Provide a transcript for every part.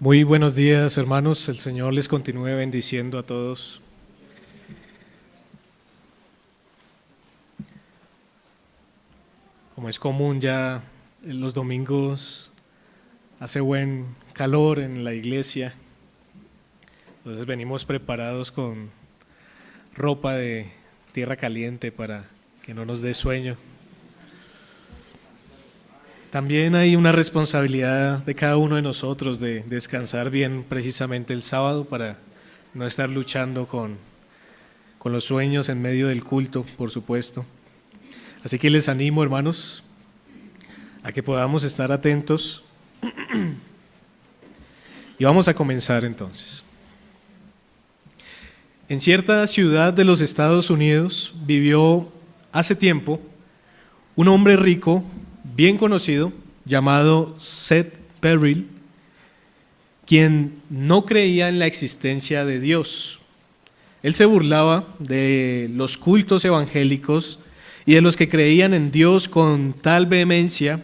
Muy buenos días, hermanos. El Señor les continúe bendiciendo a todos. Como es común, ya en los domingos hace buen calor en la iglesia. Entonces venimos preparados con ropa de tierra caliente para que no nos dé sueño. También hay una responsabilidad de cada uno de nosotros de descansar bien precisamente el sábado para no estar luchando con los sueños en medio del culto, por supuesto. Así que les animo, hermanos, a que podamos estar atentos. Y vamos a comenzar entonces. En cierta ciudad de los Estados Unidos vivió hace tiempo un hombre rico, bien conocido, llamado Seth Perry, quien no creía en la existencia de Dios. Él se burlaba de los cultos evangélicos y de los que creían en Dios con tal vehemencia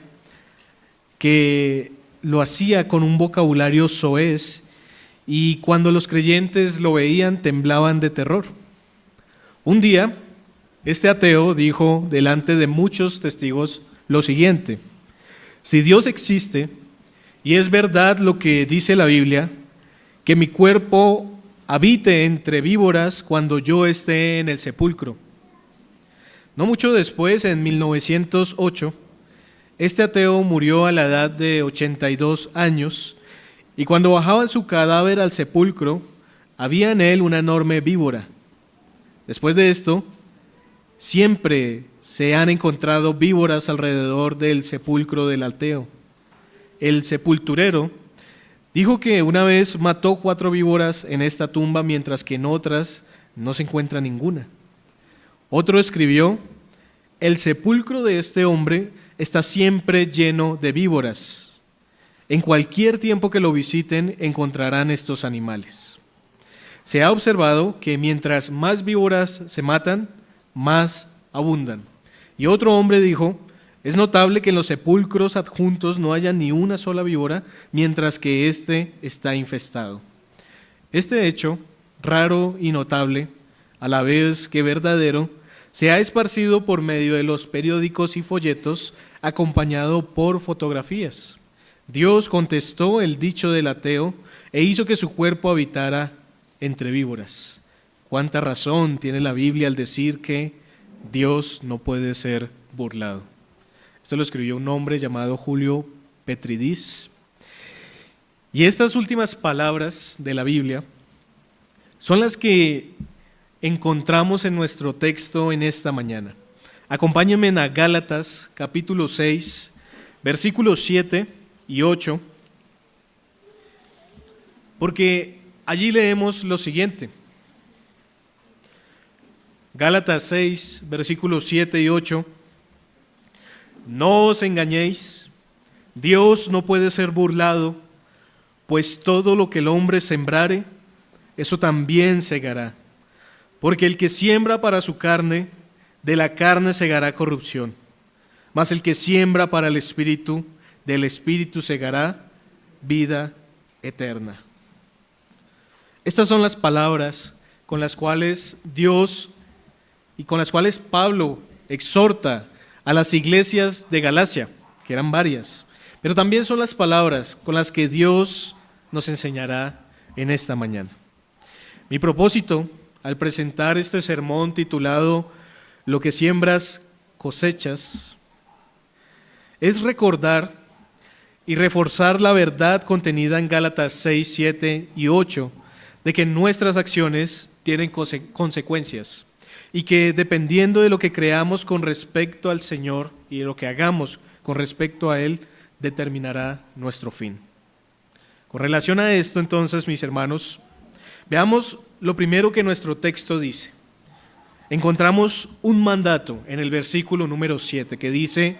que lo hacía con un vocabulario soez, y cuando los creyentes lo veían temblaban de terror. Un día, este ateo dijo delante de muchos testigos lo siguiente: si Dios existe y es verdad lo que dice la Biblia, que mi cuerpo habite entre víboras cuando yo esté en el sepulcro. No mucho después, en 1908, este ateo murió a la edad de 82 años, y cuando bajaban su cadáver al sepulcro, había en él una enorme víbora. Después de esto, siempre se han encontrado víboras alrededor del sepulcro del ateo. El sepulturero dijo que una vez mató 4 víboras en esta tumba, mientras que en otras no se encuentra ninguna. Otro escribió: el sepulcro de este hombre está siempre lleno de víboras. En cualquier tiempo que lo visiten encontrarán estos animales. Se ha observado que mientras más víboras se matan, más abundan. Y otro hombre dijo: es notable que en los sepulcros adjuntos no haya ni una sola víbora, mientras que éste está infestado. Este hecho, raro y notable, a la vez que verdadero, se ha esparcido por medio de los periódicos y folletos, acompañado por fotografías. Dios contestó el dicho del ateo e hizo que su cuerpo habitara entre víboras. ¿Cuánta razón tiene la Biblia al decir que Dios no puede ser burlado? Esto lo escribió un hombre llamado Julio Petridis. Y estas últimas palabras de la Biblia son las que encontramos en nuestro texto en esta mañana. Acompáñenme a Gálatas capítulo 6, versículos 7 y 8, porque allí leemos lo siguiente. Gálatas 6, versículos 7 y 8. No os engañéis, Dios no puede ser burlado, pues todo lo que el hombre sembrare, eso también segará. Porque el que siembra para su carne, de la carne segará corrupción, mas el que siembra para el Espíritu, del Espíritu segará vida eterna. Estas son las palabras con las cuales Dios y con las cuales Pablo exhorta a las iglesias de Galacia, que eran varias, pero también son las palabras con las que Dios nos enseñará en esta mañana. Mi propósito al presentar este sermón titulado Lo que siembras cosechas es recordar y reforzar la verdad contenida en Gálatas 6, 7 y 8 de que nuestras acciones tienen consecuencias y que dependiendo de lo que creamos con respecto al Señor y de lo que hagamos con respecto a Él, determinará nuestro fin. Con relación a esto, entonces, mis hermanos, veamos lo primero que nuestro texto dice. Encontramos un mandato en el versículo número 7 que dice: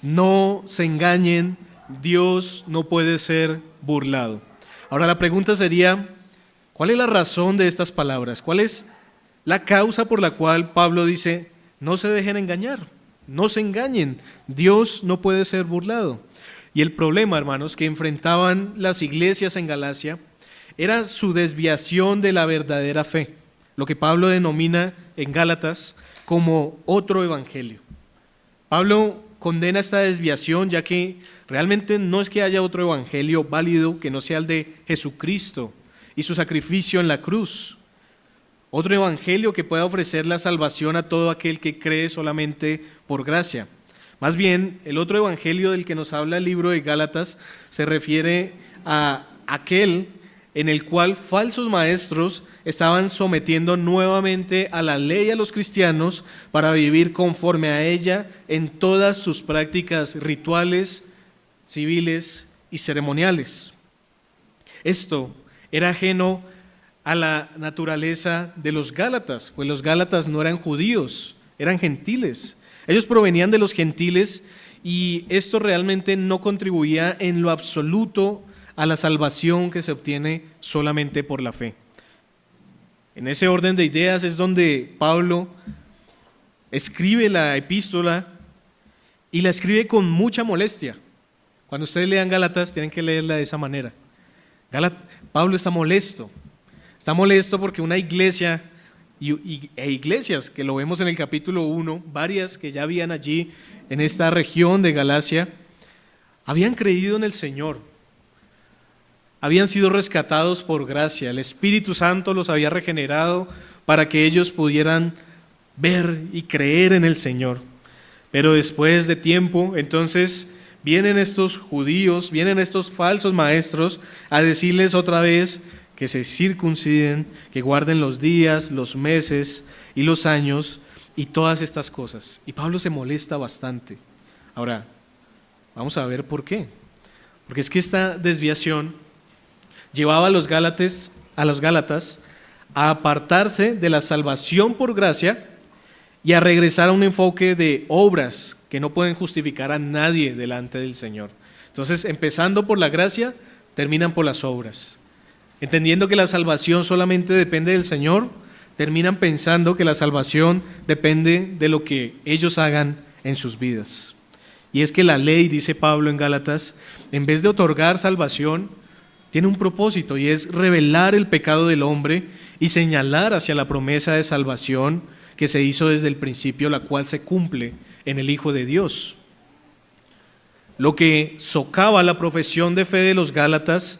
no se engañen, Dios no puede ser burlado. Ahora la pregunta sería: ¿cuál es la razón de estas palabras? ¿Cuál es la causa por la cual Pablo dice: no se dejen engañar, no se engañen, Dios no puede ser burlado? Y el problema, hermanos, que enfrentaban las iglesias en Galacia era su desviación de la verdadera fe, lo que Pablo denomina en Gálatas como otro evangelio. Pablo condena esta desviación, ya que realmente no es que haya otro evangelio válido que no sea el de Jesucristo y su sacrificio en la cruz. Otro evangelio que pueda ofrecer la salvación a todo aquel que cree solamente por gracia. Más bien, el otro evangelio del que nos habla el libro de Gálatas se refiere a aquel en el cual falsos maestros estaban sometiendo nuevamente a la ley a los cristianos para vivir conforme a ella en todas sus prácticas rituales, civiles y ceremoniales. Esto era ajeno a la naturaleza de los Gálatas, pues los Gálatas no eran judíos, eran gentiles. Ellos provenían de los gentiles y esto realmente no contribuía en lo absoluto a la salvación que se obtiene solamente por la fe. En ese orden de ideas es donde Pablo escribe la epístola y la escribe con mucha molestia. Cuando ustedes lean Gálatas tienen que leerla de esa manera. Pablo está molesto porque una iglesia e iglesias, que lo vemos en el capítulo 1, varias que ya habían allí en esta región de Galacia, habían creído en el Señor, habían sido rescatados por gracia, el Espíritu Santo los había regenerado para que ellos pudieran ver y creer en el Señor. Pero después de tiempo, entonces vienen estos judíos, vienen estos falsos maestros a decirles otra vez que se circunciden, que guarden los días, los meses y los años y todas estas cosas. Y Pablo se molesta bastante. Ahora, vamos a ver por qué. Porque es que esta desviación llevaba a los Gálatas a apartarse de la salvación por gracia y a regresar a un enfoque de obras que no pueden justificar a nadie delante del Señor. Entonces, empezando por la gracia, terminan por las obras. Entendiendo que la salvación solamente depende del Señor, terminan pensando que la salvación depende de lo que ellos hagan en sus vidas. Y es que la ley, dice Pablo en Gálatas, en vez de otorgar salvación, tiene un propósito y es revelar el pecado del hombre y señalar hacia la promesa de salvación que se hizo desde el principio, la cual se cumple en el Hijo de Dios. Lo que socava la profesión de fe de los Gálatas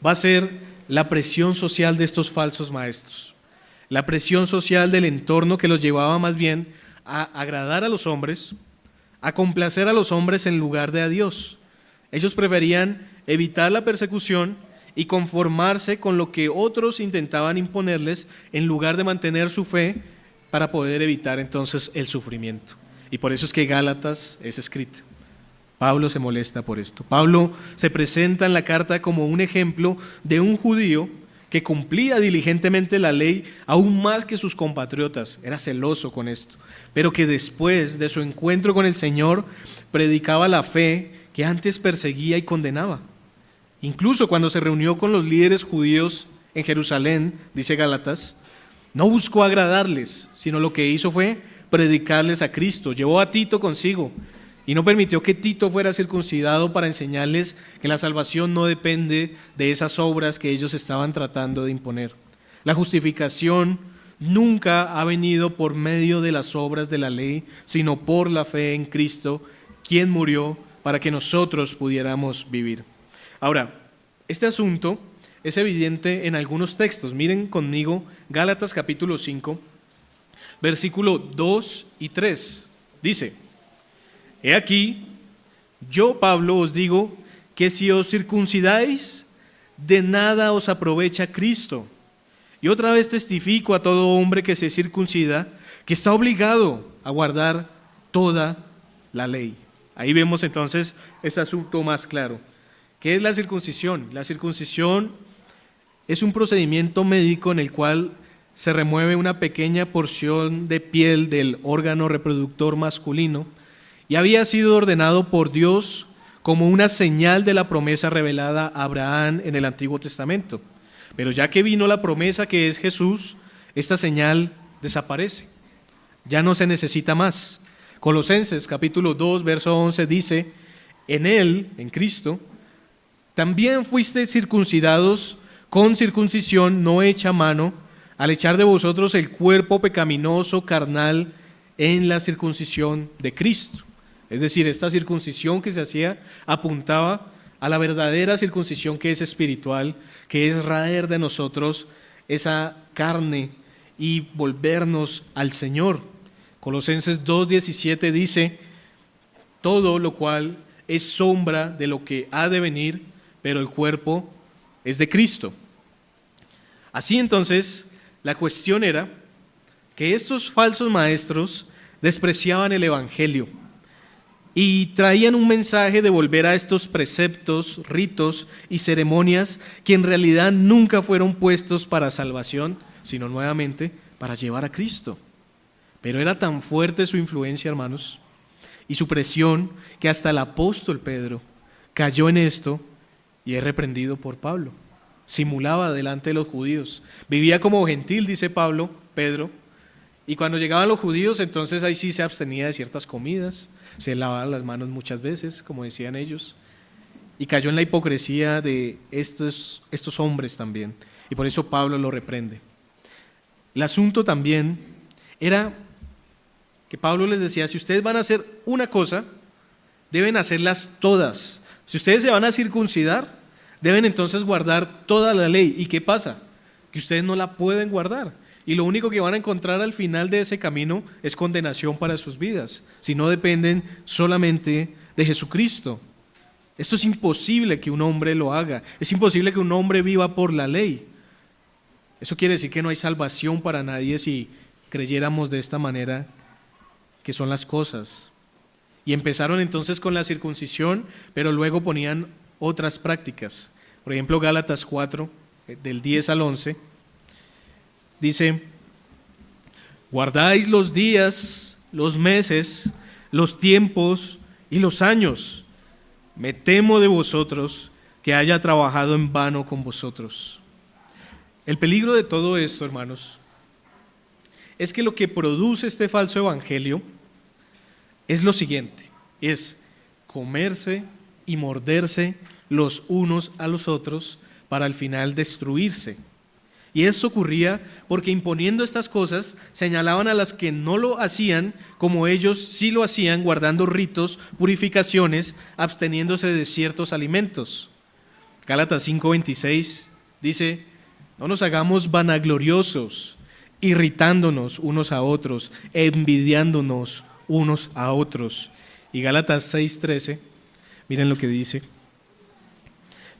va a ser la presión social de estos falsos maestros, la presión social del entorno que los llevaba más bien a agradar a los hombres, a complacer a los hombres en lugar de a Dios. Ellos preferían evitar la persecución y conformarse con lo que otros intentaban imponerles en lugar de mantener su fe para poder evitar entonces el sufrimiento. Y por eso es que Gálatas es escrita. Pablo se molesta por esto. Pablo se presenta en la carta como un ejemplo de un judío que cumplía diligentemente la ley aún más que sus compatriotas, era celoso con esto, pero que después de su encuentro con el Señor predicaba la fe que antes perseguía y condenaba. Incluso cuando se reunió con los líderes judíos en Jerusalén, dice Gálatas, no buscó agradarles, sino lo que hizo fue predicarles a Cristo. Llevó a Tito consigo y no permitió que Tito fuera circuncidado para enseñarles que la salvación no depende de esas obras que ellos estaban tratando de imponer. La justificación nunca ha venido por medio de las obras de la ley, sino por la fe en Cristo, quien murió para que nosotros pudiéramos vivir. Ahora, este asunto es evidente en algunos textos. Miren conmigo Gálatas capítulo 5, versículo 2 y 3. Dice: He aquí, yo Pablo os digo que si os circuncidáis, de nada os aprovecha Cristo. Y otra vez testifico a todo hombre que se circuncida, que está obligado a guardar toda la ley. Ahí vemos entonces este asunto más claro. ¿Qué es la circuncisión? La circuncisión es un procedimiento médico en el cual se remueve una pequeña porción de piel del órgano reproductor masculino y había sido ordenado por Dios como una señal de la promesa revelada a Abraham en el Antiguo Testamento. Pero ya que vino la promesa que es Jesús, esta señal desaparece. Ya no se necesita más. Colosenses capítulo 2, verso 11 dice: en Él, en Cristo, también fuiste circuncidados con circuncisión no hecha a mano, al echar de vosotros el cuerpo pecaminoso carnal en la circuncisión de Cristo. Es decir, esta circuncisión que se hacía apuntaba a la verdadera circuncisión que es espiritual, que es raer de nosotros esa carne y volvernos al Señor. Colosenses 2:17 dice: todo lo cual es sombra de lo que ha de venir, pero el cuerpo es de Cristo. Así entonces, la cuestión era que estos falsos maestros despreciaban el Evangelio y traían un mensaje de volver a estos preceptos, ritos y ceremonias que en realidad nunca fueron puestos para salvación, sino nuevamente para llevar a Cristo. Pero era tan fuerte su influencia, hermanos, y su presión, que hasta el apóstol Pedro cayó en esto y es reprendido por Pablo. Simulaba delante de los judíos, vivía como gentil, dice Pedro, y cuando llegaban los judíos, entonces ahí sí se abstenía de ciertas comidas, se lavaba las manos muchas veces, como decían ellos, y cayó en la hipocresía de estos hombres también, y por eso Pablo lo reprende. El asunto también era que Pablo les decía: si ustedes van a hacer una cosa, deben hacerlas todas. Si ustedes se van a circuncidar, deben entonces guardar toda la ley. ¿Y qué pasa? Que ustedes no la pueden guardar. Y lo único que van a encontrar al final de ese camino es condenación para sus vidas, si no dependen solamente de Jesucristo. Esto es imposible que un hombre lo haga. Es imposible que un hombre viva por la ley. Eso quiere decir que no hay salvación para nadie si creyéramos de esta manera que son las cosas. Y empezaron entonces con la circuncisión, pero luego ponían otras prácticas. Por ejemplo, Gálatas 4, del 10 al 11, dice: guardáis los días, los meses, los tiempos y los años. Me temo de vosotros que haya trabajado en vano con vosotros. El peligro de todo esto, hermanos, es que lo que produce este falso evangelio es lo siguiente: es comerse y morderse los unos a los otros para al final destruirse. Y eso ocurría porque imponiendo estas cosas señalaban a las que no lo hacían como ellos sí lo hacían, guardando ritos, purificaciones, absteniéndose de ciertos alimentos. Gálatas 5:26 dice: no nos hagamos vanagloriosos, irritándonos unos a otros, envidiándonos unos a otros. Y Gálatas 6:13, miren lo que dice.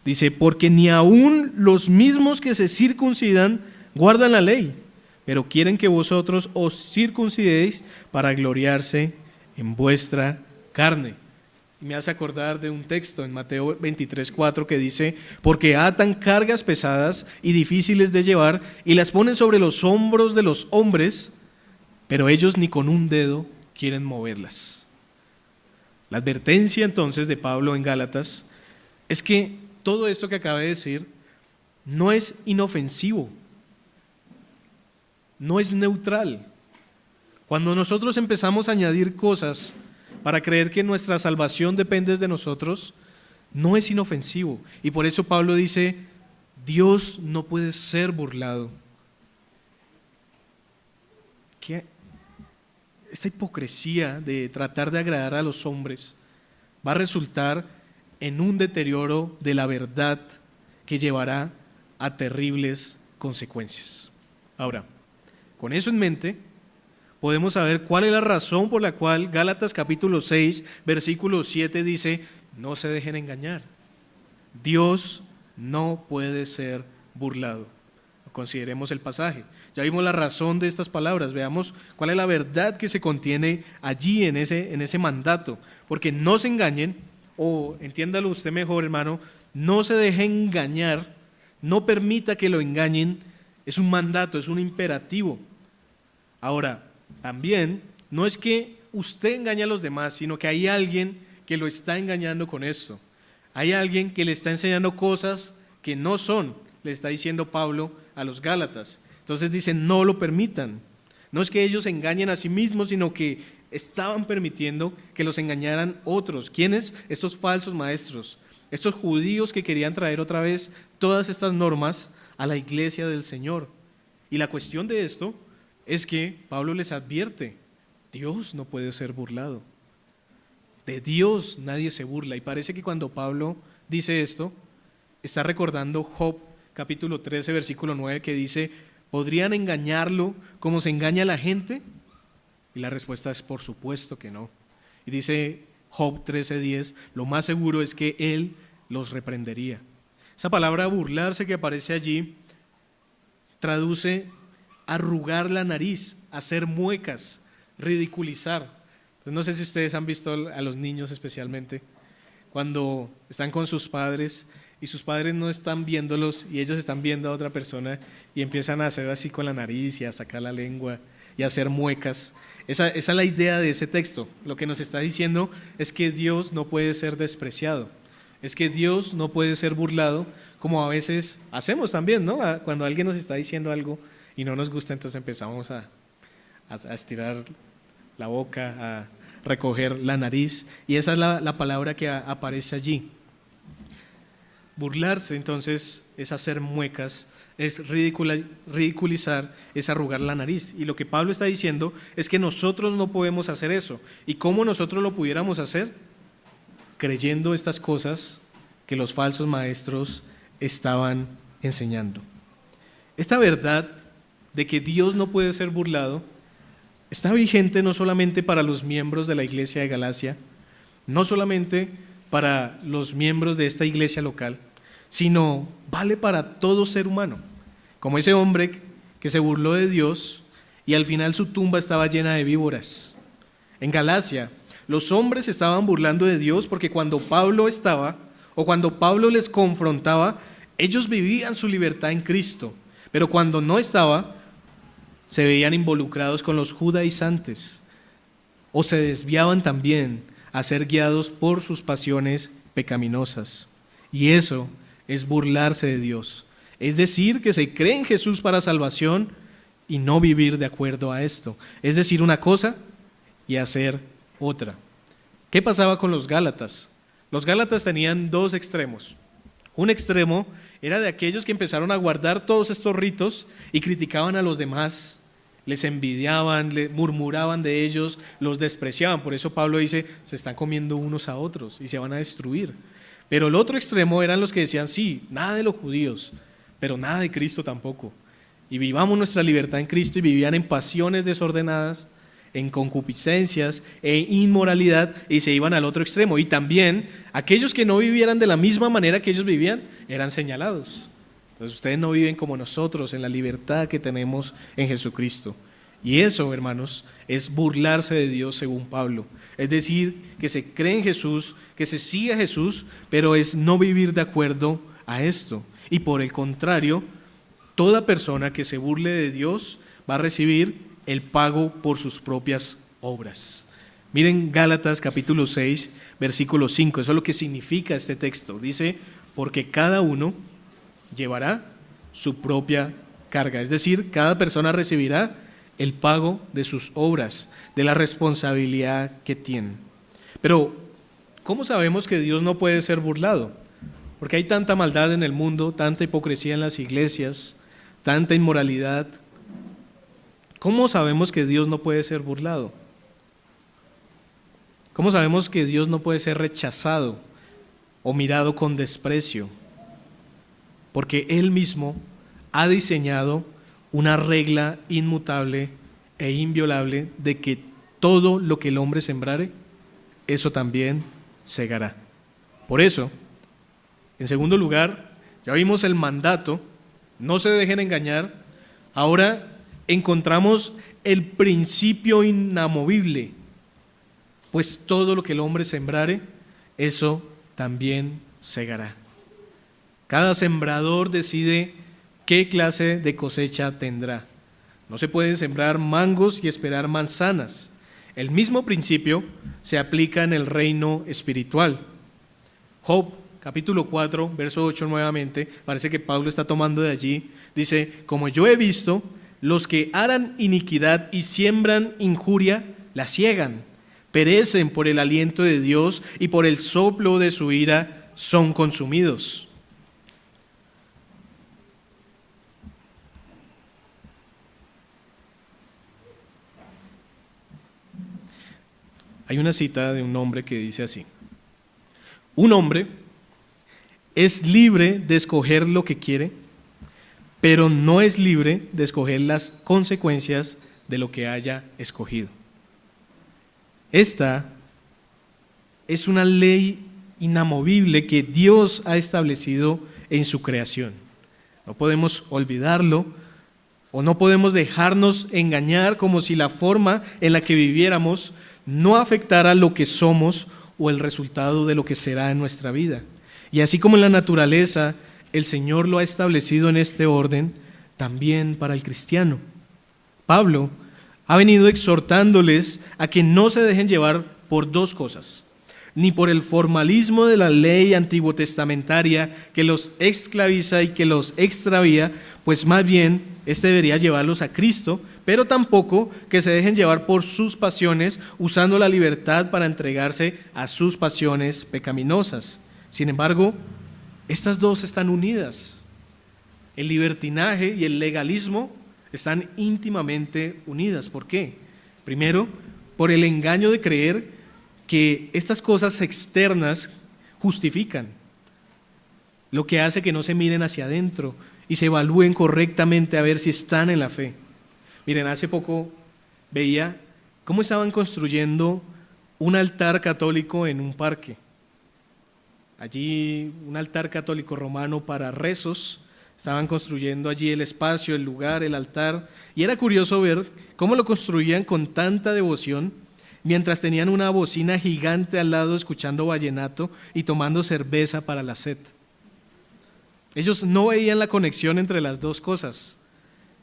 Dice: porque ni aun los mismos que se circuncidan guardan la ley, pero quieren que vosotros os circuncidéis para gloriarse en vuestra carne. Y me hace acordar de un texto en Mateo 23:4 que dice: porque atan cargas pesadas y difíciles de llevar y las ponen sobre los hombros de los hombres, pero ellos ni con un dedo quieren moverlas. La advertencia entonces de Pablo en Gálatas es que todo esto que acabé de decir no es inofensivo, no es neutral. Cuando nosotros empezamos a añadir cosas para creer que nuestra salvación depende de nosotros, no es inofensivo. Y por eso Pablo dice: Dios no puede ser burlado. ¿Qué? Esta hipocresía de tratar de agradar a los hombres va a resultar en un deterioro de la verdad que llevará a terribles consecuencias. Ahora, con eso en mente, podemos saber cuál es la razón por la cual Gálatas capítulo 6, versículo 7 dice: no se dejen engañar. Dios no puede ser burlado. Consideremos el pasaje. Ya vimos la razón de estas palabras. Veamos cuál es la verdad que se contiene allí en ese mandato. Porque no se engañen, o entiéndalo usted mejor, hermano, no se deje engañar, no permita que lo engañen. Es un mandato, es un imperativo. Ahora, también no es que usted engañe a los demás, sino que hay alguien que lo está engañando con esto. Hay alguien que le está enseñando cosas que no son, le está diciendo Pablo a los Gálatas. Entonces dice: no lo permitan. No es que ellos engañen a sí mismos, sino que estaban permitiendo que los engañaran otros. ¿Quiénes? Estos falsos maestros, estos judíos que querían traer otra vez todas estas normas a la iglesia del Señor. Y la cuestión de esto es que Pablo les advierte, Dios no puede ser burlado. De Dios nadie se burla. Y parece que cuando Pablo dice esto, está recordando Job capítulo 13, versículo 9, que dice, ¿podrían engañarlo como se engaña a la gente? Y la respuesta es por supuesto que no. Y dice Job 13:10, lo más seguro es que él los reprendería. Esa palabra burlarse que aparece allí traduce arrugar la nariz, hacer muecas, ridiculizar. Entonces, no sé si ustedes han visto a los niños especialmente, cuando están con sus padres y sus padres no están viéndolos y ellos están viendo a otra persona y empiezan a hacer así con la nariz y a sacar la lengua y a hacer muecas. Esa es la idea de ese texto. Lo que nos está diciendo es que Dios no puede ser despreciado, es que Dios no puede ser burlado, como a veces hacemos también, ¿no? Cuando alguien nos está diciendo algo y no nos gusta, entonces empezamos a estirar la boca, a recoger la nariz, y esa es la palabra que aparece allí. Burlarse entonces es hacer muecas, es ridiculizar, es arrugar la nariz. Y lo que Pablo está diciendo es que nosotros no podemos hacer eso. ¿Y cómo nosotros lo pudiéramos hacer? Creyendo estas cosas que los falsos maestros estaban enseñando. Esta verdad de que Dios no puede ser burlado está vigente no solamente para los miembros de la iglesia de Galacia, no solamente para los miembros de esta iglesia local, sino vale para todo ser humano, como ese hombre que se burló de Dios y al final su tumba estaba llena de víboras. En Galacia, los hombres estaban burlando de Dios porque cuando Pablo estaba, o cuando Pablo les confrontaba, ellos vivían su libertad en Cristo, pero cuando no estaba, se veían involucrados con los judaizantes, o se desviaban también a ser guiados por sus pasiones pecaminosas. Y eso es burlarse de Dios, es decir, que se cree en Jesús para salvación y no vivir de acuerdo a esto, es decir, una cosa y hacer otra. ¿Qué pasaba con los Gálatas? Los Gálatas tenían dos extremos. Un extremo era de aquellos que empezaron a guardar todos estos ritos y criticaban a los demás, les envidiaban, murmuraban de ellos, los despreciaban. Por eso Pablo dice, se están comiendo unos a otros y se van a destruir. Pero el otro extremo eran los que decían, sí, nada de los judíos, pero nada de Cristo tampoco. Y vivamos nuestra libertad en Cristo, y vivían en pasiones desordenadas, en concupiscencias e inmoralidad, y se iban al otro extremo. Y también aquellos que no vivieran de la misma manera que ellos vivían eran señalados. Entonces ustedes no viven como nosotros en la libertad que tenemos en Jesucristo. Y eso, hermanos, es burlarse de Dios según Pablo. Es decir, que se cree en Jesús, que se sigue a Jesús, pero es no vivir de acuerdo a esto. Y por el contrario, toda persona que se burle de Dios va a recibir el pago por sus propias obras. Miren Gálatas capítulo 6, versículo 5, eso es lo que significa este texto. Dice, porque cada uno llevará su propia carga, es decir, cada persona recibirá el pago de sus obras, de la responsabilidad que tiene. Pero, ¿cómo sabemos que Dios no puede ser burlado? Porque hay tanta maldad en el mundo, tanta hipocresía en las iglesias, tanta inmoralidad. ¿Cómo sabemos que Dios no puede ser burlado? ¿Cómo sabemos que Dios no puede ser rechazado o mirado con desprecio? Porque Él mismo ha diseñado una regla inmutable e inviolable de que todo lo que el hombre sembrare, eso también segará. Por eso, en segundo lugar, ya vimos el mandato, no se dejen engañar. Ahora encontramos el principio inamovible, pues todo lo que el hombre sembrare, eso también segará. Cada sembrador decide qué clase de cosecha tendrá. No se pueden sembrar mangos y esperar manzanas. El mismo principio se aplica en el reino espiritual. Job, capítulo 4, verso 8 nuevamente, parece que Pablo está tomando de allí, dice, como yo he visto, los que harán iniquidad y siembran injuria, la ciegan, perecen por el aliento de Dios y por el soplo de su ira son consumidos. Hay una cita de un hombre que dice así: un hombre es libre de escoger lo que quiere, pero no es libre de escoger las consecuencias de lo que haya escogido. Esta es una ley inamovible que Dios ha establecido en su creación. No podemos olvidarlo o no podemos dejarnos engañar como si la forma en la que viviéramos no afectara lo que somos o el resultado de lo que será en nuestra vida. Y así como en la naturaleza, el Señor lo ha establecido en este orden, también para el cristiano. Pablo ha venido exhortándoles a que no se dejen llevar por dos cosas: ni por el formalismo de la ley antiguo testamentaria que los esclaviza y que los extravía, pues más bien este debería llevarlos a Cristo, pero tampoco que se dejen llevar por sus pasiones, usando la libertad para entregarse a sus pasiones pecaminosas. Sin embargo, estas dos están unidas. El libertinaje y el legalismo están íntimamente unidas. ¿Por qué? Primero, por el engaño de creer que estas cosas externas justifican, lo que hace que no se miren hacia adentro y se evalúen correctamente a ver si están en la fe. Miren, hace poco veía cómo estaban construyendo un altar católico en un parque. Allí un altar católico romano para rezos. Estaban construyendo allí el espacio, el lugar, el altar, y era curioso ver cómo lo construían con tanta devoción, mientras tenían una bocina gigante al lado escuchando vallenato y tomando cerveza para la sed. Ellos no veían la conexión entre las dos cosas.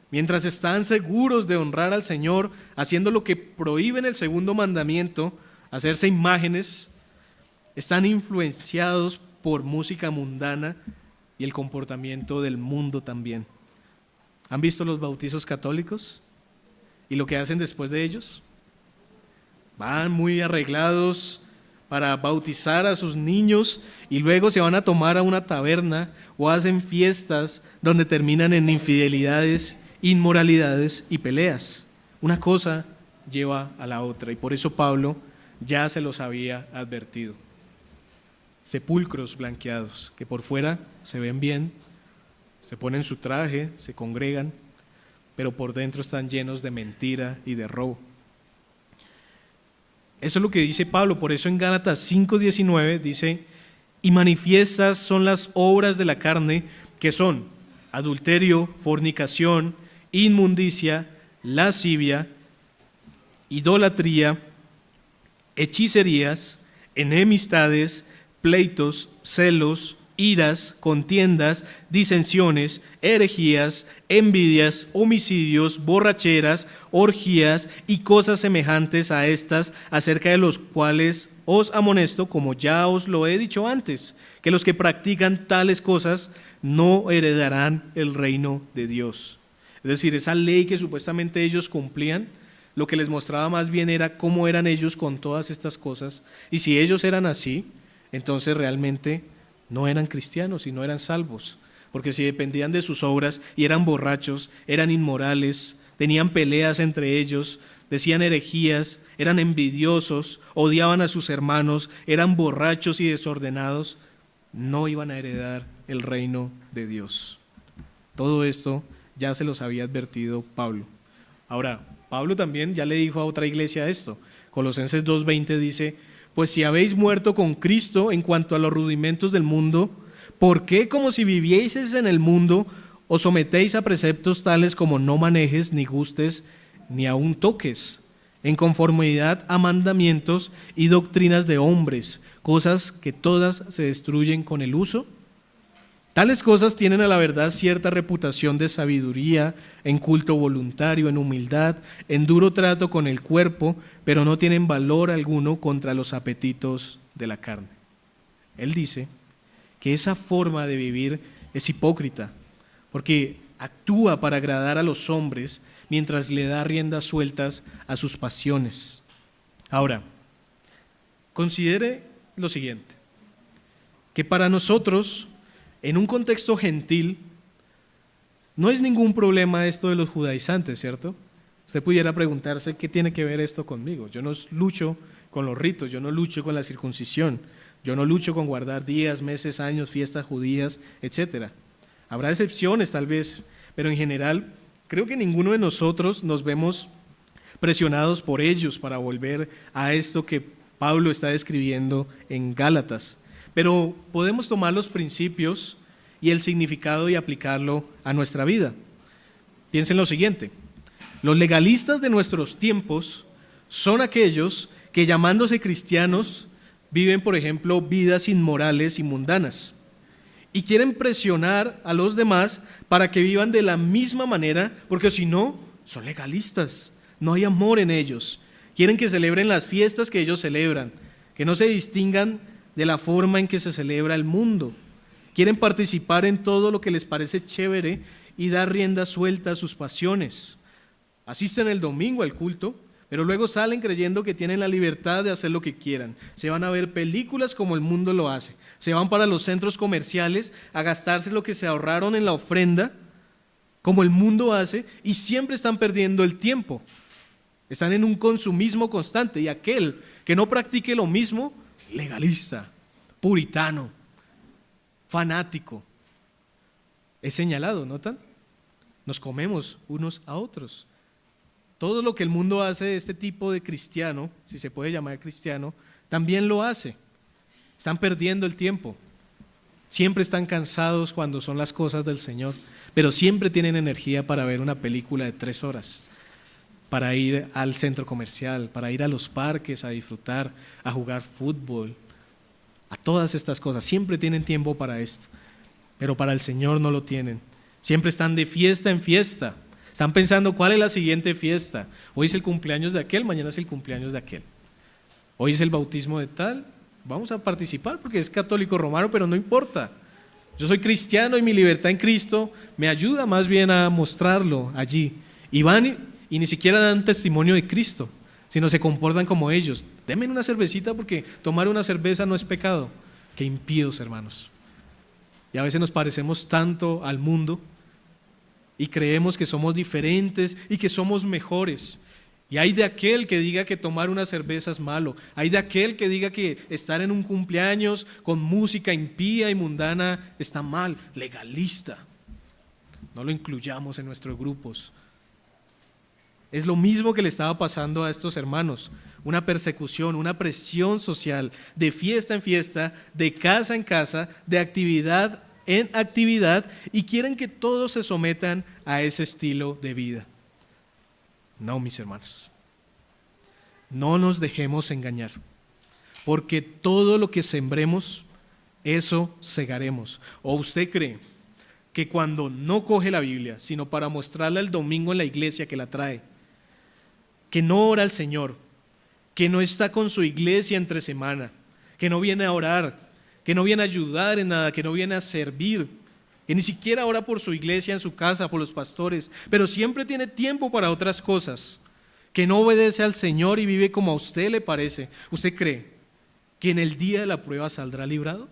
Mientras están seguros de honrar al Señor, haciendo lo que prohíbe en el segundo mandamiento, hacerse imágenes, están influenciados por música mundana y el comportamiento del mundo también. ¿Han visto los bautizos católicos y lo que hacen después de ellos? Van muy arreglados para bautizar a sus niños y luego se van a tomar a una taberna o hacen fiestas donde terminan en infidelidades, inmoralidades y peleas. Una cosa lleva a la otra y por eso Pablo ya se los había advertido. Sepulcros blanqueados, que por fuera se ven bien, se ponen su traje, se congregan, pero por dentro están llenos de mentira y de robo. Eso es lo que dice Pablo, por eso en Gálatas 5:19 dice: y manifiestas son las obras de la carne, que son adulterio, fornicación, inmundicia, lascivia, idolatría, hechicerías, enemistades, pleitos, celos, iras, contiendas, disensiones, herejías, envidias, homicidios, borracheras, orgías y cosas semejantes a estas, acerca de los cuales os amonesto, como ya os lo he dicho antes, que los que practican tales cosas no heredarán el reino de Dios. Es decir, esa ley que supuestamente ellos cumplían, lo que les mostraba más bien era cómo eran ellos con todas estas cosas, y si ellos eran así, entonces realmente no eran cristianos y no eran salvos, porque si dependían de sus obras y eran borrachos, eran inmorales, tenían peleas entre ellos, decían herejías, eran envidiosos, odiaban a sus hermanos, eran borrachos y desordenados, no iban a heredar el reino de Dios. Todo esto ya se los había advertido Pablo. Ahora, Pablo también ya le dijo a otra iglesia esto. Colosenses 2:20 dice: pues si habéis muerto con Cristo en cuanto a los rudimentos del mundo, ¿por qué, como si vivieseis en el mundo, os sometéis a preceptos tales como no manejes, ni gustes, ni aun toques, en conformidad a mandamientos y doctrinas de hombres, cosas que todas se destruyen con el uso? Tales cosas tienen a la verdad cierta reputación de sabiduría, en culto voluntario, en humildad, en duro trato con el cuerpo, pero no tienen valor alguno contra los apetitos de la carne. Él dice que esa forma de vivir es hipócrita, porque actúa para agradar a los hombres mientras le da riendas sueltas a sus pasiones. Ahora, considere lo siguiente, que para nosotros, en un contexto gentil, no es ningún problema esto de los judaizantes, ¿cierto? Usted pudiera preguntarse, ¿qué tiene que ver esto conmigo? Yo no lucho con los ritos, yo no lucho con la circuncisión, yo no lucho con guardar días, meses, años, fiestas judías, etc. Habrá excepciones tal vez, pero en general creo que ninguno de nosotros nos vemos presionados por ellos para volver a esto que Pablo está describiendo en Gálatas. Pero podemos tomar los principios y el significado y aplicarlo a nuestra vida. Piensen lo siguiente, los legalistas de nuestros tiempos son aquellos que, llamándose cristianos, viven, por ejemplo, vidas inmorales y mundanas y quieren presionar a los demás para que vivan de la misma manera, porque si no, son legalistas, no hay amor en ellos. Quieren que celebren las fiestas que ellos celebran, que no se distingan de la forma en que se celebra el mundo. Quieren participar en todo lo que les parece chévere y dar rienda suelta a sus pasiones. Asisten el domingo al culto, pero luego salen creyendo que tienen la libertad de hacer lo que quieran. Se van a ver películas como el mundo lo hace. Se van para los centros comerciales a gastarse lo que se ahorraron en la ofrenda, como el mundo hace, y siempre están perdiendo el tiempo. Están en un consumismo constante, y aquel que no practique lo mismo, legalista, puritano, fanático, es señalado, ¿notan? Nos comemos unos a otros. Todo lo que el mundo hace, este tipo de cristiano, si se puede llamar cristiano, también lo hace. Están perdiendo el tiempo. Siempre están cansados cuando son las cosas del Señor, pero siempre tienen energía para ver una película de 3 horas, para ir al centro comercial, para ir a los parques a disfrutar, a jugar fútbol, a todas estas cosas. Siempre tienen tiempo para esto, pero para el Señor no lo tienen. Siempre están de fiesta en fiesta. Están pensando cuál es la siguiente fiesta. Hoy es el cumpleaños de aquel, mañana es el cumpleaños de aquel. Hoy es el bautismo de tal, vamos a participar porque es católico romano, pero no importa. Yo soy cristiano y mi libertad en Cristo me ayuda más bien a mostrarlo allí. Y van y ni siquiera dan testimonio de Cristo, sino se comportan como ellos. Denme una cervecita porque tomar una cerveza no es pecado. Qué impíos, hermanos. Y a veces nos parecemos tanto al mundo y creemos que somos diferentes y que somos mejores. Y hay de aquel que diga que tomar una cerveza es malo. Hay de aquel que diga que estar en un cumpleaños con música impía y mundana está mal, legalista. No lo incluyamos en nuestros grupos. Es lo mismo que le estaba pasando a estos hermanos. Una persecución, una presión social, de fiesta en fiesta, de casa en casa, de actividad en actividad, y quieren que todos se sometan a ese estilo de vida. No, mis hermanos, no nos dejemos engañar, porque todo lo que sembremos, eso segaremos. ¿O usted cree que cuando no coge la Biblia, sino para mostrarla el domingo en la iglesia que la trae, que no ora al Señor, que no está con su iglesia entre semana, que no viene a orar, que no viene a ayudar en nada, que no viene a servir, que ni siquiera ora por su iglesia en su casa, por los pastores, pero siempre tiene tiempo para otras cosas, que no obedece al Señor y vive como a usted le parece? ¿Usted cree que en el día de la prueba saldrá librado?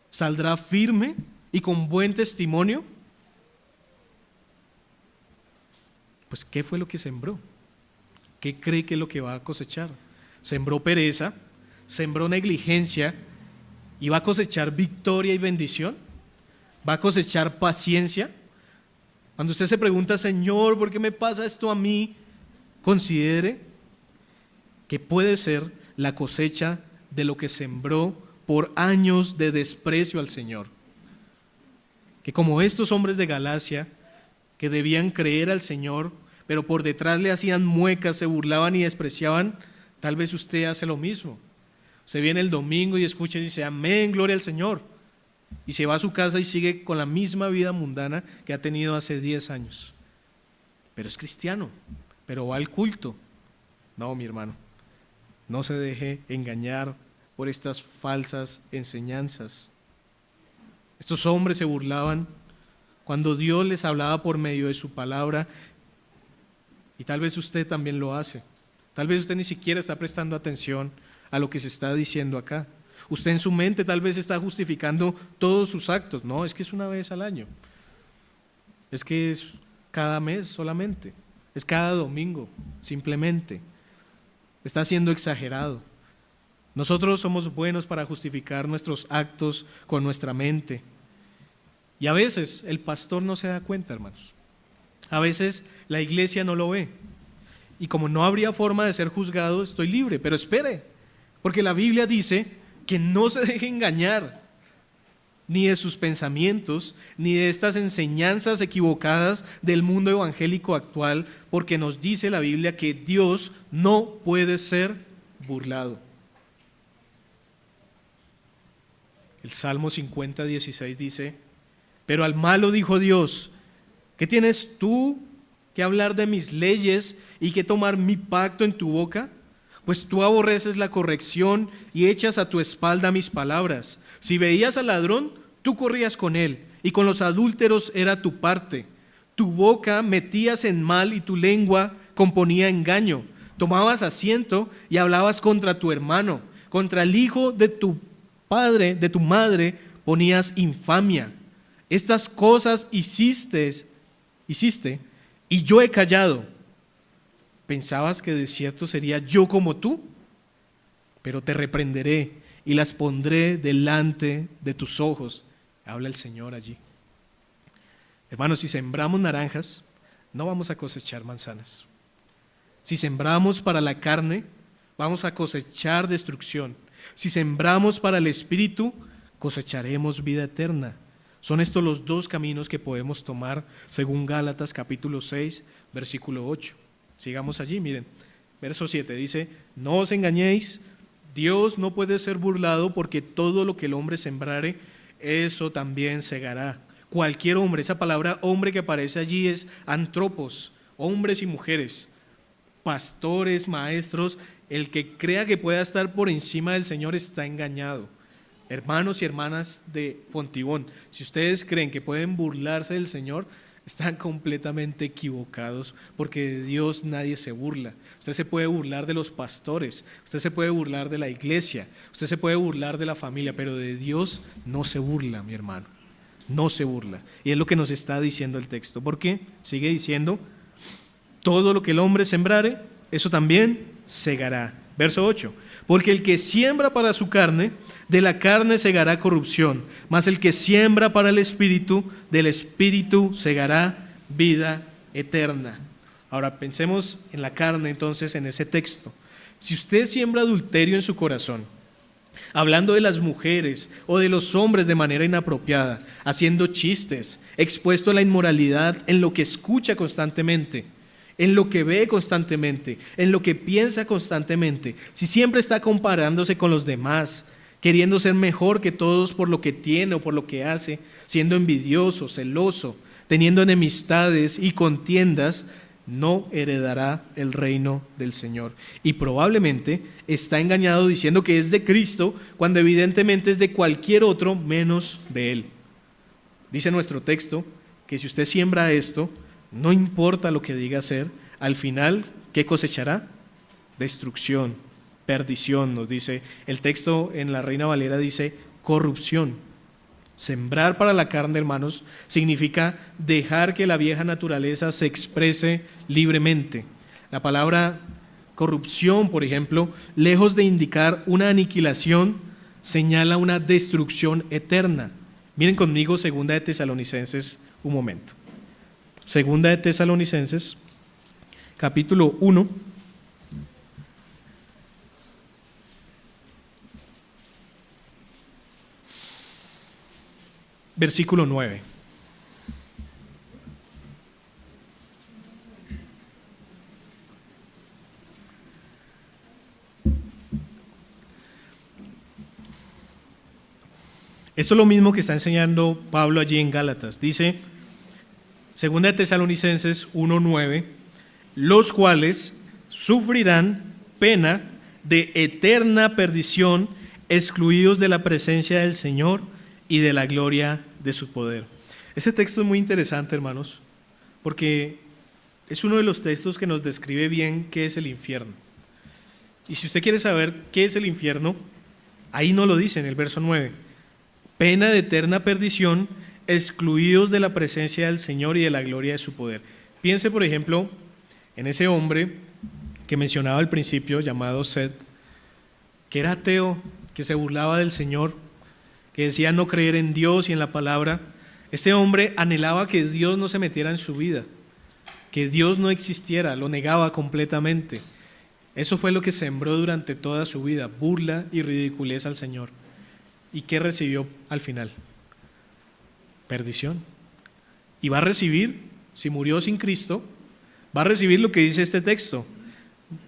¿Saldrá firme y con buen testimonio? Pues, ¿qué fue lo que sembró? ¿Qué cree que es lo que va a cosechar? Sembró pereza, sembró negligencia y va a cosechar victoria y bendición. Va a cosechar paciencia. Cuando usted se pregunta, Señor, ¿por qué me pasa esto a mí? Considere que puede ser la cosecha de lo que sembró por años de desprecio al Señor. Que como estos hombres de Galacia, que debían creer al Señor, pero por detrás le hacían muecas, se burlaban y despreciaban, tal vez usted hace lo mismo. Usted viene el domingo y escucha y dice, amén, gloria al Señor. Y se va a su casa y sigue con la misma vida mundana que ha tenido hace 10 años. Pero es cristiano, pero va al culto. No, mi hermano, no se deje engañar por estas falsas enseñanzas. Estos hombres se burlaban cuando Dios les hablaba por medio de su palabra, y tal vez usted también lo hace. Tal vez usted ni siquiera está prestando atención a lo que se está diciendo acá. Usted en su mente tal vez está justificando todos sus actos. No, es que es una vez al año. Es que es cada mes solamente. Es cada domingo, simplemente. Está siendo exagerado. Nosotros somos buenos para justificar nuestros actos con nuestra mente. Y a veces el pastor no se da cuenta, hermanos. A veces la iglesia no lo ve. Y como no habría forma de ser juzgado, estoy libre. Pero espere, porque la Biblia dice que no se deje engañar ni de sus pensamientos, ni de estas enseñanzas equivocadas del mundo evangélico actual, porque nos dice la Biblia que Dios no puede ser burlado. El Salmo 50:16 dice: pero al malo dijo Dios, ¿qué tienes tú que hablar de mis leyes y que tomar mi pacto en tu boca? Pues tú aborreces la corrección y echas a tu espalda mis palabras. Si veías al ladrón, tú corrías con él, y con los adúlteros era tu parte. Tu boca metías en mal y tu lengua componía engaño. Tomabas asiento y hablabas contra tu hermano, contra el hijo de tu padre, de tu madre, ponías infamia. Estas cosas hiciste, y yo he callado. ¿Pensabas que de cierto sería yo como tú? Pero te reprenderé y las pondré delante de tus ojos. Habla el Señor allí. Hermanos, si sembramos naranjas, no vamos a cosechar manzanas. Si sembramos para la carne, vamos a cosechar destrucción. Si sembramos para el Espíritu, cosecharemos vida eterna. Son estos los dos caminos que podemos tomar según Gálatas capítulo 6, versículo 8. Sigamos allí, miren. Verso 7 dice: no os engañéis, Dios no puede ser burlado, porque todo lo que el hombre sembrare, eso también segará. Cualquier hombre, esa palabra hombre que aparece allí es antropos, hombres y mujeres, pastores, maestros. El que crea que pueda estar por encima del Señor está engañado. Hermanos y hermanas de Fontibón, si ustedes creen que pueden burlarse del Señor, están completamente equivocados, porque de Dios nadie se burla. Usted se puede burlar de los pastores, usted se puede burlar de la iglesia, usted se puede burlar de la familia, pero de Dios no se burla, mi hermano, no se burla. Y es lo que nos está diciendo el texto, porque sigue diciendo: todo lo que el hombre sembrare, eso también segará. Verso 8: porque el que siembra para su carne, de la carne segará corrupción, mas el que siembra para el Espíritu, del Espíritu segará vida eterna. Ahora pensemos en la carne entonces, en ese texto. Si usted siembra adulterio en su corazón, hablando de las mujeres o de los hombres de manera inapropiada, haciendo chistes, expuesto a la inmoralidad en lo que escucha constantemente, en lo que ve constantemente, en lo que piensa constantemente, si siempre está comparándose con los demás, queriendo ser mejor que todos por lo que tiene o por lo que hace, siendo envidioso, celoso, teniendo enemistades y contiendas, no heredará el reino del Señor. Y probablemente está engañado diciendo que es de Cristo, cuando evidentemente es de cualquier otro menos de Él. Dice nuestro texto que si usted siembra esto, no importa lo que diga hacer, al final, ¿qué cosechará? Destrucción, perdición, nos dice. El texto en la Reina Valera dice corrupción. Sembrar para la carne, hermanos, significa dejar que la vieja naturaleza se exprese libremente. La palabra corrupción, por ejemplo, lejos de indicar una aniquilación, señala una destrucción eterna. Miren conmigo 2 de Tesalonicenses un momento. 2 de Tesalonicenses, capítulo 1, versículo 9. Esto es lo mismo que está enseñando Pablo allí en Gálatas. Dice, 2 de Tesalonicenses 1:9, los cuales sufrirán pena de eterna perdición, excluidos de la presencia del Señor y de la gloria de su poder. Este texto es muy interesante, hermanos, porque es uno de los textos que nos describe bien qué es el infierno. Y si usted quiere saber qué es el infierno, ahí no lo dice en el verso 9. Pena de eterna perdición, excluidos de la presencia del Señor y de la gloria de su poder. Piense, por ejemplo, en ese hombre que mencionaba al principio, llamado Seth, que era ateo, que se burlaba del Señor, que decía no creer en Dios y en la palabra. Este hombre anhelaba que Dios no se metiera en su vida, que Dios no existiera, lo negaba completamente. Eso fue lo que sembró durante toda su vida, burla y ridiculez al Señor. ¿Y qué recibió al final? Perdición. Y va a recibir, si murió sin Cristo, va a recibir lo que dice este texto.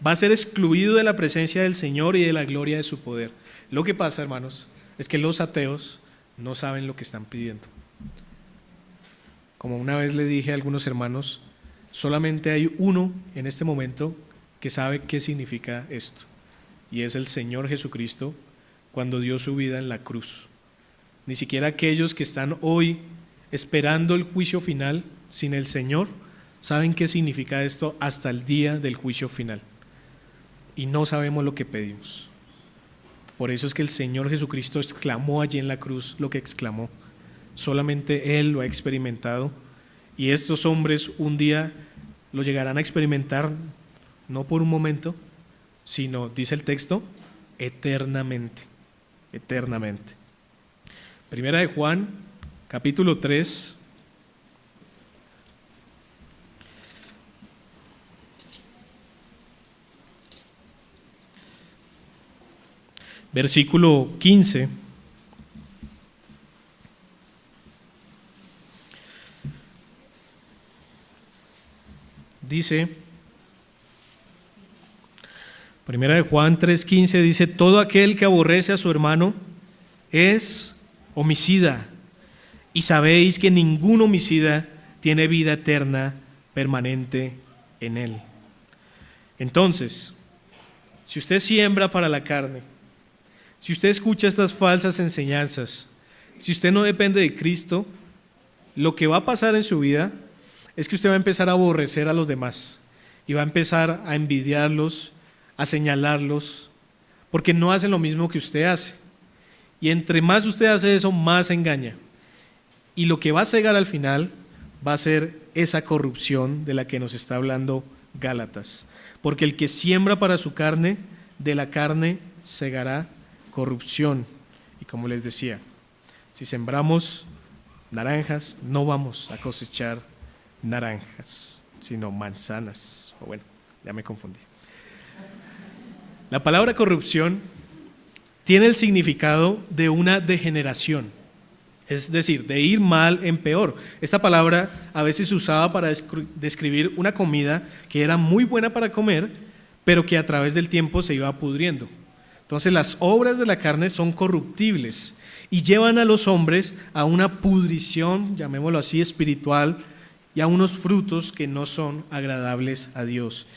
Va a ser excluido de la presencia del Señor y de la gloria de su poder. Lo que pasa, hermanos, es que los ateos no saben lo que están pidiendo. Como una vez le dije a algunos hermanos, solamente hay uno en este momento que sabe qué significa esto, y es el Señor Jesucristo cuando dio su vida en la cruz. Ni siquiera aquellos que están hoy esperando el juicio final sin el Señor saben qué significa esto hasta el día del juicio final. Y no sabemos lo que pedimos. Por eso es que el Señor Jesucristo exclamó allí en la cruz lo que exclamó. Solamente Él lo ha experimentado, y estos hombres un día lo llegarán a experimentar, no por un momento, sino, dice el texto, eternamente. Eternamente. Primera de Juan, capítulo 3. Versículo 15. Dice, Primera de Juan 3:15 dice, todo aquel que aborrece a su hermano es homicida, y sabéis que ningún homicida tiene vida eterna permanente en él. Entonces, si usted siembra para la carne, si usted escucha estas falsas enseñanzas, si usted no depende de Cristo, lo que va a pasar en su vida es que usted va a empezar a aborrecer a los demás y va a empezar a envidiarlos, a señalarlos, porque no hacen lo mismo que usted hace. Y entre más usted hace eso, más se engaña. Y lo que va a cegar al final va a ser esa corrupción de la que nos está hablando Gálatas. Porque el que siembra para su carne, de la carne segará corrupción. Y como les decía, si sembramos naranjas, no vamos a cosechar naranjas, sino manzanas. O bueno, ya me confundí. La palabra corrupción tiene el significado de una degeneración, es decir, de ir mal en peor. Esta palabra a veces se usaba para describir una comida que era muy buena para comer, pero que a través del tiempo se iba pudriendo. Entonces las obras de la carne son corruptibles y llevan a los hombres a una pudrición, llamémoslo así, espiritual, y a unos frutos que no son agradables a Dios.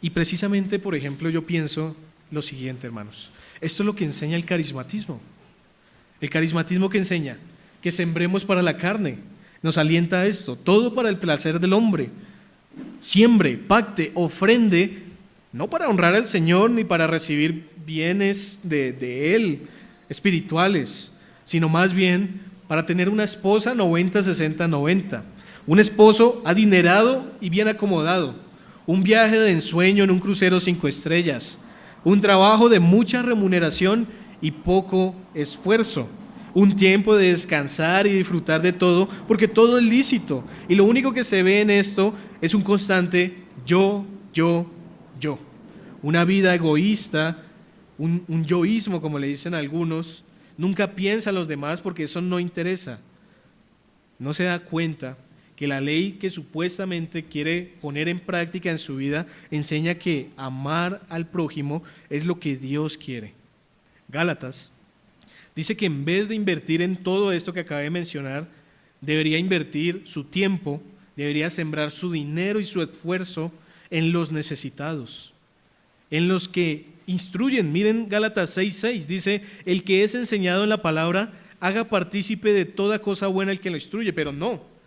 Y precisamente, por ejemplo, yo pienso lo siguiente, hermanos. Esto es lo que enseña el carismatismo. El carismatismo que enseña que sembremos para la carne. Nos alienta a esto, todo para el placer del hombre. Siembre, pacte, ofrende, no para honrar al Señor ni para recibir bienes de Él, espirituales, sino más bien para tener una esposa 90, 60, 90. Un esposo adinerado y bien acomodado. Un viaje de ensueño en un crucero 5 estrellas. Un trabajo de mucha remuneración y poco esfuerzo. Un tiempo de descansar y disfrutar de todo, porque todo es lícito. Y lo único que se ve en esto es un constante yo. Una vida egoísta, un yoísmo, como le dicen algunos. Nunca piensa en los demás porque eso no interesa. No se da cuenta que la ley que supuestamente quiere poner en práctica en su vida enseña que amar al prójimo es lo que Dios quiere. Gálatas dice que en vez de invertir en todo esto que acabé de mencionar, debería invertir su tiempo, debería sembrar su dinero y su esfuerzo en los necesitados, en los que instruyen. Miren Gálatas 6:6, dice, el que es enseñado en la palabra, haga partícipe de toda cosa buena el que lo instruye, pero no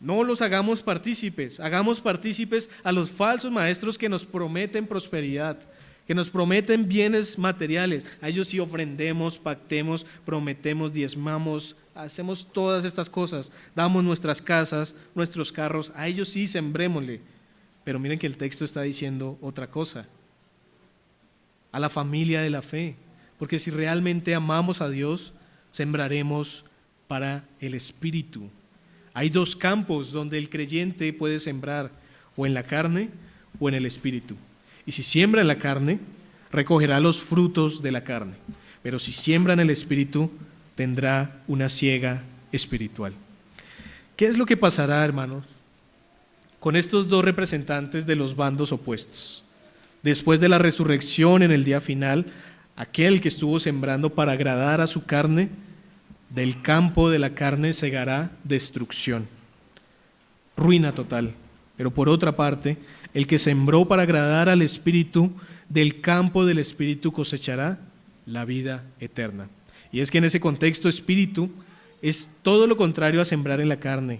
los hagamos partícipes a los falsos maestros que nos prometen prosperidad, que nos prometen bienes materiales. A ellos sí ofrendemos, pactemos, prometemos, diezmamos, hacemos todas estas cosas, damos nuestras casas, nuestros carros, a ellos sí sembrémosle. Pero miren que el texto está diciendo otra cosa. A la familia de la fe, porque si realmente amamos a Dios, sembraremos para el Espíritu. Hay dos campos donde el creyente puede sembrar, o en la carne o en el Espíritu. Y si siembra en la carne, recogerá los frutos de la carne. Pero si siembra en el Espíritu, tendrá una siega espiritual. ¿Qué es lo que pasará, hermanos, con estos dos representantes de los bandos opuestos? Después de la resurrección en el día final, aquel que estuvo sembrando para agradar a su carne, del campo de la carne segará destrucción, ruina total. Pero por otra parte, el que sembró para agradar al Espíritu, del campo del Espíritu cosechará la vida eterna. Y es que en ese contexto, espíritu es todo lo contrario a sembrar en la carne.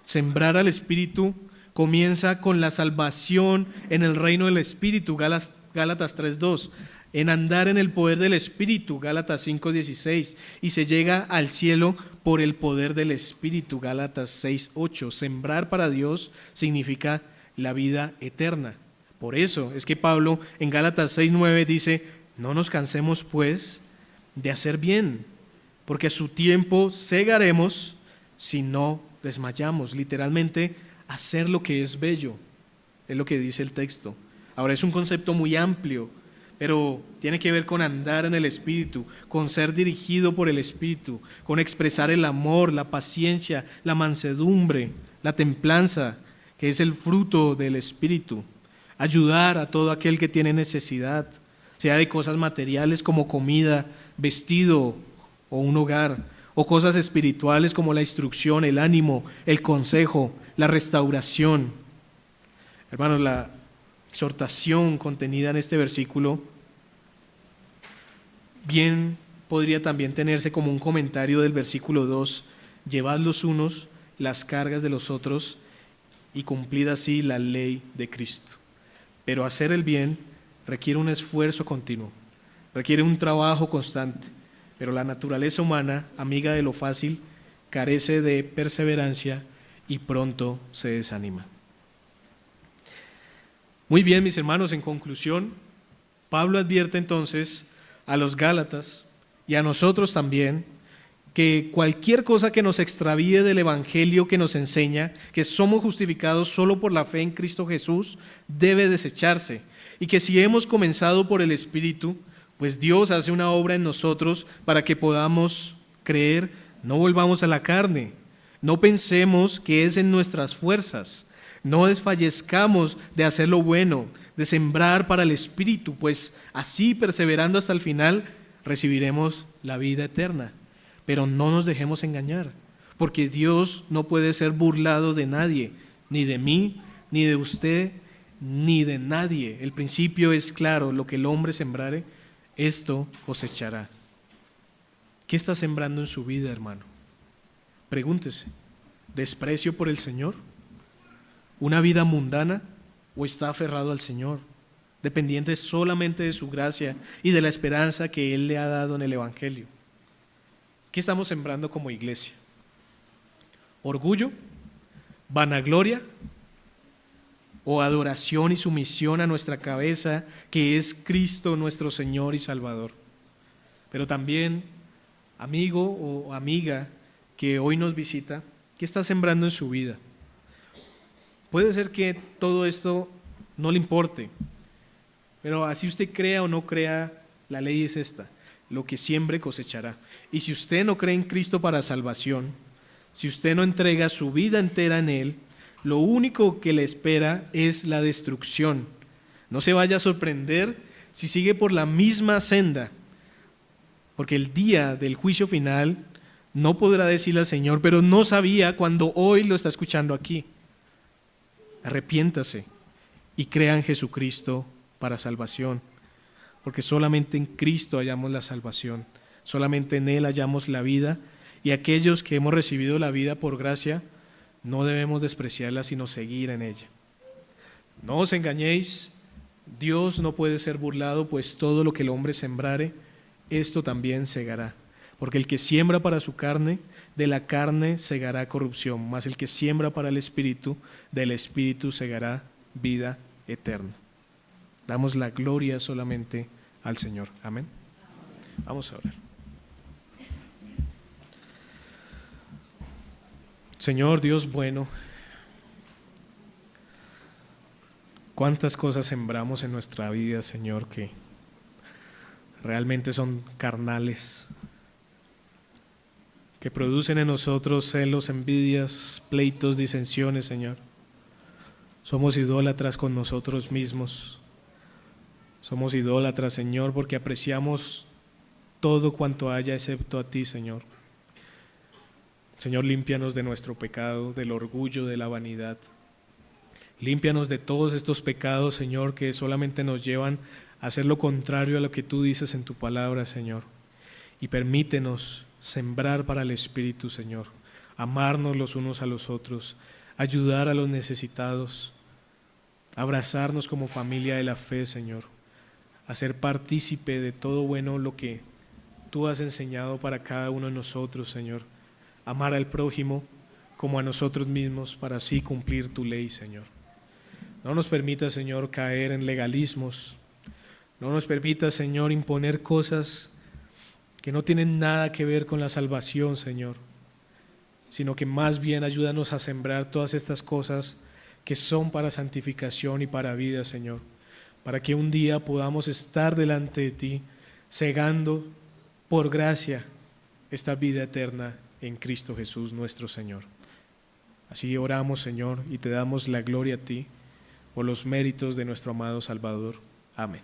Sembrar al Espíritu comienza con la salvación en el reino del Espíritu, Gálatas 3:2, en andar en el poder del Espíritu, Gálatas 5:16, y se llega al cielo por el poder del Espíritu, Gálatas 6:8. Sembrar para Dios significa la vida eterna. Por eso es que Pablo en Gálatas 6:9 dice: no nos cansemos pues de hacer bien, porque a su tiempo segaremos si no desmayamos. Literalmente, hacer lo que es bello, es lo que dice el texto. Ahora, es un concepto muy amplio, pero tiene que ver con andar en el Espíritu, con ser dirigido por el Espíritu, con expresar el amor, la paciencia, la mansedumbre, la templanza, que es el fruto del Espíritu. Ayudar a todo aquel que tiene necesidad, sea de cosas materiales como comida, vestido o un hogar, o cosas espirituales como la instrucción, el ánimo, el consejo, la restauración. Hermanos, la exhortación contenida en este versículo bien podría también tenerse como un comentario del versículo 2: llevad los unos las cargas de los otros y cumplid así la ley de Cristo. Pero hacer el bien requiere un esfuerzo continuo, requiere un trabajo constante, pero la naturaleza humana, amiga de lo fácil, carece de perseverancia y pronto se desanima. Muy bien, mis hermanos, en conclusión, Pablo advierte entonces a los Gálatas y a nosotros también que cualquier cosa que nos extravíe del Evangelio que nos enseña que somos justificados solo por la fe en Cristo Jesús debe desecharse, y que si hemos comenzado por el Espíritu, pues Dios hace una obra en nosotros para que podamos creer. No volvamos a la carne, no pensemos que es en nuestras fuerzas, no desfallezcamos de hacer lo bueno, de sembrar para el Espíritu, pues así, perseverando hasta el final, recibiremos la vida eterna. Pero no nos dejemos engañar, porque Dios no puede ser burlado de nadie, ni de mí, ni de usted, ni de nadie. El principio es claro: lo que el hombre sembrare, esto cosechará. ¿Qué está sembrando en su vida, hermano? Pregúntese: ¿desprecio por el Señor? ¿Una vida mundana? ¿O está aferrado al Señor, dependiente solamente de su gracia y de la esperanza que Él le ha dado en el Evangelio? ¿Qué estamos sembrando como iglesia? ¿Orgullo? ¿Vanagloria? ¿O adoración y sumisión a nuestra cabeza, que es Cristo nuestro Señor y Salvador? Pero también, amigo o amiga que hoy nos visita, ¿qué está sembrando en su vida? Puede ser que todo esto no le importe, pero así usted crea o no crea, la ley es esta: lo que siembre cosechará. Y si usted no cree en Cristo para salvación, si usted no entrega su vida entera en Él, lo único que le espera es la destrucción. No se vaya a sorprender si sigue por la misma senda, porque el día del juicio final no podrá decirle al Señor: pero no sabía, cuando hoy lo está escuchando aquí. Arrepiéntase y crea en Jesucristo para salvación, porque solamente en Cristo hallamos la salvación, solamente en Él hallamos la vida, y aquellos que hemos recibido la vida por gracia no debemos despreciarla, sino seguir en ella. No os engañéis, Dios no puede ser burlado, pues todo lo que el hombre sembrare, esto también segará. Porque el que siembra para su carne, de la carne segará corrupción, mas el que siembra para el Espíritu, del Espíritu segará vida eterna. Damos la gloria solamente al Señor. Amén. Vamos a orar. Señor Dios bueno, cuántas cosas sembramos en nuestra vida, Señor, que realmente son carnales, que producen en nosotros celos, envidias, pleitos, disensiones, Señor. Somos idólatras con nosotros mismos. Somos idólatras, Señor, porque apreciamos todo cuanto haya excepto a ti, Señor. Señor, límpianos de nuestro pecado, del orgullo, de la vanidad. Límpianos de todos estos pecados, Señor, que solamente nos llevan a hacer lo contrario a lo que tú dices en tu palabra, Señor. Y permítenos sembrar para el Espíritu, Señor, amarnos los unos a los otros, ayudar a los necesitados, abrazarnos como familia de la fe, Señor, hacer partícipe de todo bueno lo que tú has enseñado para cada uno de nosotros, Señor, amar al prójimo como a nosotros mismos para así cumplir tu ley, Señor. No nos permita, Señor, caer en legalismos, no nos permita, Señor, imponer cosas que no tienen nada que ver con la salvación, Señor, sino que más bien ayúdanos a sembrar todas estas cosas que son para santificación y para vida, Señor, para que un día podamos estar delante de ti, segando por gracia esta vida eterna en Cristo Jesús nuestro Señor. Así oramos, Señor, y te damos la gloria a ti por los méritos de nuestro amado Salvador. Amén.